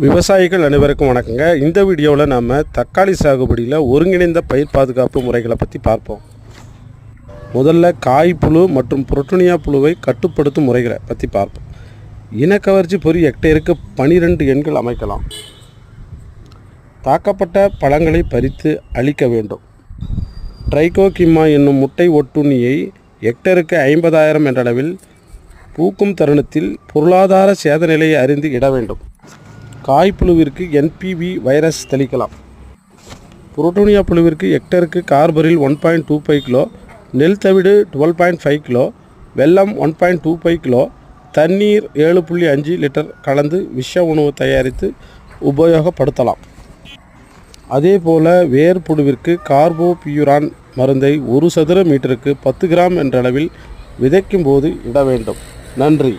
விவசாயிகள் அனைவருக்கும் வணக்கங்க. இந்த வீடியோவில் நாம் தக்காளி சாகுபடியில் ஒருங்கிணைந்த பயிர் பாதுகாப்பு முறைகளை பற்றி பார்ப்போம். முதல்ல காய்ப்புழு மற்றும் புரோட்டோனியா புழுவை கட்டுப்படுத்தும் முறைகளை பற்றி பார்ப்போம். இனக்கவர்ச்சி பொறி ஹெக்டேருக்கு 12 எண்கள் அமைக்கலாம். தாக்கப்பட்ட பழங்களை பறித்து அழிக்க வேண்டும். ட்ரைகோகிமா என்னும் முட்டை ஒட்டுண்ணியை ஹெக்டேருக்கு 50,000 என்ற அளவில் பூக்கும் தருணத்தில் பொருளாதார சேத நிலையை அறிந்து இட வேண்டும். காய்ப்புழுவிற்கு NPV வைரஸ் தெளிக்கலாம். புரோட்டோனியா புழுவிற்கு ஹெக்டருக்கு கார்பரில் 1.25 கிலோ, நெல் தவிடு 12.5 கிலோ, வெல்லம் 1.25 கிலோ, தண்ணீர் 7.5 லிட்டர் கலந்து விஷ உணவு தயாரித்து உபயோகப்படுத்தலாம். அதேபோல் வேர்ப்புழுவிற்கு கார்போபியூரான் மருந்தை 1 சதுர மீட்டருக்கு 10 கிராம் என்ற அளவில் விதைக்கும் போது இட வேண்டும். நன்றி.